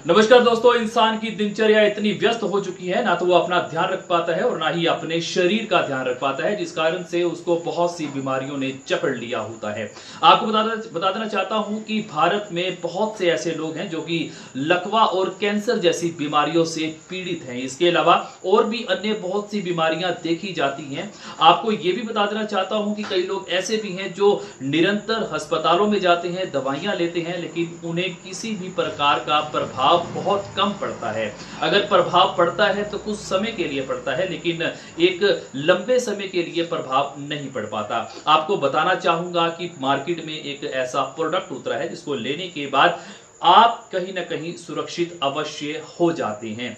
नमस्कार दोस्तों। इंसान की दिनचर्या इतनी व्यस्त हो चुकी है, ना तो वो अपना ध्यान रख पाता है और ना ही अपने शरीर का ध्यान रख पाता है, जिस कारण से उसको बहुत सी बीमारियों ने जकड़ लिया होता है। आपको बता देना चाहता हूं कि भारत में बहुत से ऐसे लोग हैं जो कि लकवा और कैंसर जैसी बीमारियों से पीड़ित हैं। इसके अलावा और भी अन्य बहुत सी बीमारियां देखी जाती हैं। आपको ये भी बता देना चाहता हूं कि कई लोग ऐसे भी हैं जो निरंतर अस्पतालों में जाते हैं, दवाइयां लेते हैं, लेकिन उन्हें किसी भी प्रकार का प्रभाव बहुत कम पड़ता है। अगर प्रभाव पड़ता है तो कुछ समय के लिए पड़ता है, लेकिन एक लंबे समय के लिए प्रभाव नहीं पड़ पाता। आपको बताना चाहूंगा कि मार्केट में एक ऐसा प्रोडक्ट उतरा है जिसको लेने के बाद आप कहीं ना कहीं सुरक्षित अवश्य हो जाते हैं।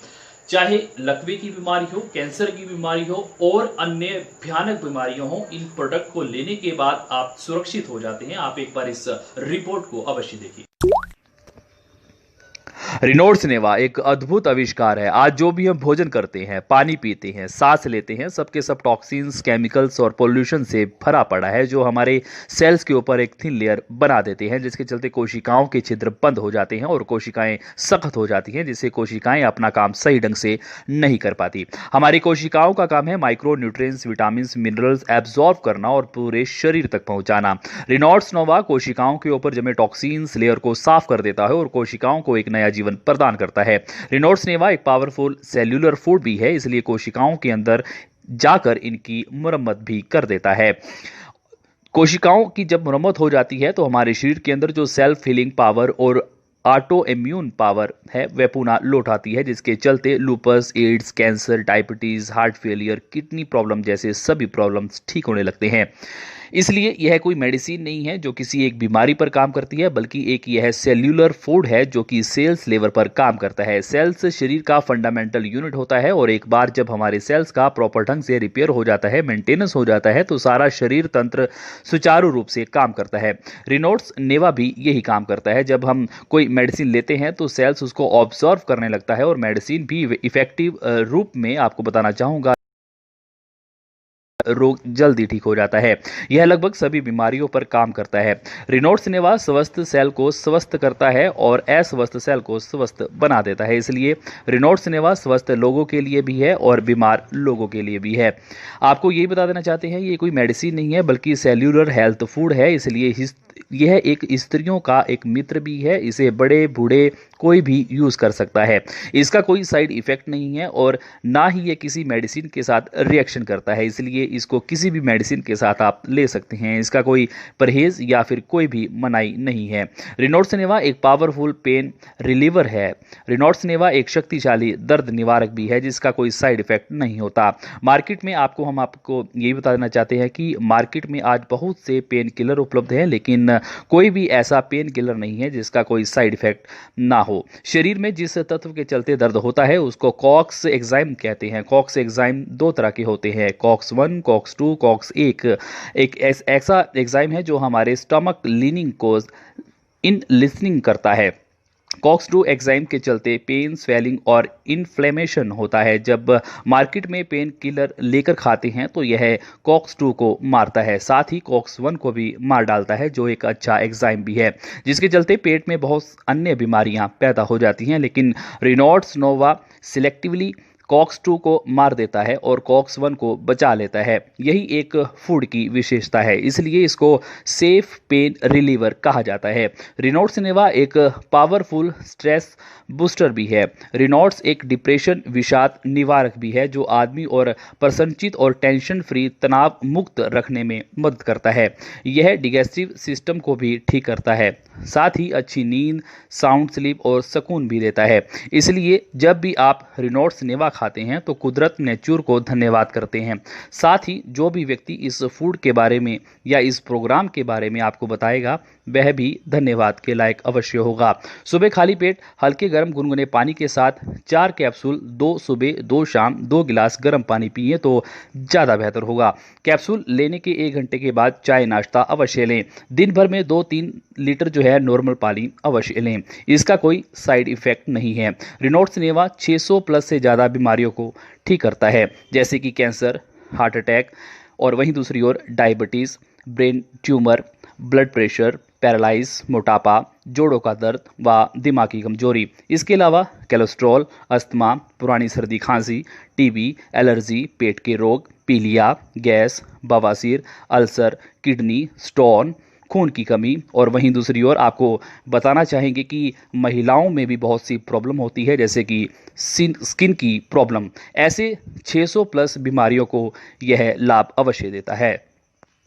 चाहे लकवे की बीमारी हो, कैंसर की बीमारी हो और अन्य भयानक बीमारियां हो, इन प्रोडक्ट को लेने के बाद आप सुरक्षित हो जाते हैं। आप एक बार इस रिपोर्ट को अवश्य देखिए। रिनोल्ड्स नेवा एक अद्भुत आविष्कार है। आज जो भी हम भोजन करते हैं, पानी पीते हैं, सांस लेते हैं, सबके सब टॉक्सिन्स, केमिकल्स और पोल्यूशन से भरा पड़ा है, जो हमारे सेल्स के ऊपर एक थिन लेयर बना देते हैं, जिसके चलते कोशिकाओं के छिद्र बंद हो जाते हैं और कोशिकाएं सख्त हो जाती हैं, जिससे कोशिकाएं अपना काम सही ढंग से नहीं कर पाती। हमारी कोशिकाओं का काम है micro nutrients, vitamin, minerals absorb करना और पूरे शरीर तक पहुंचाना। रिनोल्ड्स नोवा कोशिकाओं के ऊपर जमे टॉक्सिन्स लेयर को साफ कर देता है और कोशिकाओं को एक नया जीवन प्रदान करता है। रिनोल्ड्स नेवा एक पावरफुल सेल्यूलर फूड भी है, इसलिए कोशिकाओं के अंदर जाकर इनकी मुरम्मत भी कर देता है। कोशिकाओं की जब मुरम्मत हो जाती है तो हमारे शरीर के अंदर जो सेल्फ हीलिंग पावर और ऑटो इम्यून पावर है वह पुनः लौट आती है, जिसके चलते lupus, AIDS, cancer, diabetes, heart failure, kidney problem जैसे सभी प्रॉब्लम्स ठीक होने लगते हैं। इसलिए यह कोई मेडिसिन नहीं है जो किसी एक बीमारी पर काम करती है, बल्कि एक यह सेल्यूलर फूड है जो कि सेल्स लेवल पर काम करता है। सेल्स शरीर का फंडामेंटल यूनिट होता है और एक बार जब हमारे सेल्स का प्रॉपर ढंग से रिपेयर हो जाता है, मेंटेनेंस हो जाता है, तो सारा शरीर तंत्र सुचारू रूप से काम करता है। रिनोल्ड्स नेवा भी यही काम करता है। जब हम कोई मेडिसिन लेते हैं तो सेल्स उसको ऑब्जर्व करने लगता है और मेडिसिन भी इफेक्टिव रूप में, आपको बताना चाहूंगा, रोग जल्दी ठीक हो जाता है। यह लगभग सभी बीमारियों पर काम करता है। रिनोल्ड्स नेवा स्वस्थ सेल को स्वस्थ करता है और अस्वस्थ सेल को स्वस्थ बना देता है। इसलिए रिनोल्ड्स नेवा स्वस्थ लोगों के लिए भी है और बीमार लोगों के लिए भी है। आपको ये बता देना चाहते हैं, ये कोई मेडिसिन नहीं है बल्कि सेल्यूलर हेल्थ फूड है, इसलिए यह एक स्त्रियों का एक मित्र भी है। इसे बड़े बूढ़े कोई भी यूज कर सकता है। इसका कोई साइड इफेक्ट नहीं है और ना ही ये किसी मेडिसिन के साथ रिएक्शन करता है, इसलिए इसको किसी भी मेडिसिन के साथ आप ले सकते हैं। इसका कोई परहेज या फिर कोई भी मनाही नहीं है। रिनोल्ड्स नेवा एक पावरफुल पेन रिलीवर है। रिनोल्ड्स नेवा एक शक्तिशाली दर्द निवारक भी है, जिसका कोई साइड इफेक्ट नहीं होता। मार्केट में हम आपको यही बता देना चाहते हैं कि मार्केट में आज बहुत से पेन किलर उपलब्ध हैं, लेकिन कोई भी ऐसा पेन किलर नहीं है जिसका कोई साइड इफेक्ट ना हो। शरीर में जिस तत्व के चलते दर्द होता है उसको कॉक्स एग्जाइम कहते हैं। कॉक्स एग्जाइम दो तरह के होते हैं, कॉक्स 1, कॉक्स 2, कॉक्स एक ऐसा एग्जाइम है जो हमारे स्टमक लीनिंग को इन लिसनिंग करता है। कॉक्स 2 एग्जाइम के चलते पेन, स्वेलिंग और इन्फ्लेमेशन होता है। जब मार्केट में पेन किलर लेकर खाते हैं तो यह कॉक्स 2 को मारता है, साथ ही कॉक्स 1 को भी मार डालता है, जो एक अच्छा एग्जाइम भी है, जिसके चलते पेट में बहुत अन्य बीमारियां पैदा हो जाती हैं। लेकिन रिनोल्ड्स नोवा सिलेक्टिवली कॉक्स 2 को मार देता है और कॉक्स 1 को बचा लेता है। यही एक फूड की विशेषता है, इसलिए इसको सेफ पेन रिलीवर कहा जाता है। रिनोल्ड्स नेवा एक पावरफुल स्ट्रेस बूस्टर भी है। रिनोल्ड्स एक डिप्रेशन विषाद निवारक भी है, जो आदमी और प्रसन्नचित और टेंशन फ्री, तनाव मुक्त रखने में मदद करता है। यह डिgestive सिस्टम को भी ठीक करता है, साथ ही अच्छी नींद, साउंड स्लीप और सुकून भी देता है। इसलिए जब भी आप रिनोल्ड्स नेवा खाते हैं तो कुदरत नेचर को धन्यवाद करते हैं। साथ ही जो भी व्यक्ति इस फूड के बारे में या इस प्रोग्राम के बारे में आपको बताएगा वह भी धन्यवाद के लायक अवश्य होगा। सुबह खाली पेट हल्के गर्म गुनगुने पानी के साथ 4 कैप्सूल, 2 सुबह 2 शाम 2 गिलास गर्म पानी पिए तो ज़्यादा बेहतर होगा। कैप्सूल लेने के 1 घंटे के बाद चाय नाश्ता अवश्य लें। दिन भर में 2-3 लीटर जो है नॉर्मल पानी अवश्य लें। इसका कोई साइड इफेक्ट नहीं है। रिनोल्ड्स नेवा 600 प्लस से ज़्यादा बीमारियों को ठीक करता है, जैसे कि कैंसर, हार्ट अटैक और वहीं दूसरी ओर diabetes, brain tumour, blood pressure, paralyse, मोटापा, जोड़ों का दर्द व दिमागी कमजोरी। इसके अलावा कोलेस्ट्रॉल, अस्थमा, पुरानी सर्दी खांसी, टीबी, एलर्जी, पेट के रोग, पीलिया, गैस, बवासीर, अल्सर, किडनी स्टोन, खून की कमी। और वहीं दूसरी ओर आपको बताना चाहेंगे कि महिलाओं में भी बहुत सी प्रॉब्लम होती है, जैसे कि स्किन की प्रॉब्लम। ऐसे 600 प्लस बीमारियों को यह लाभ अवश्य देता है।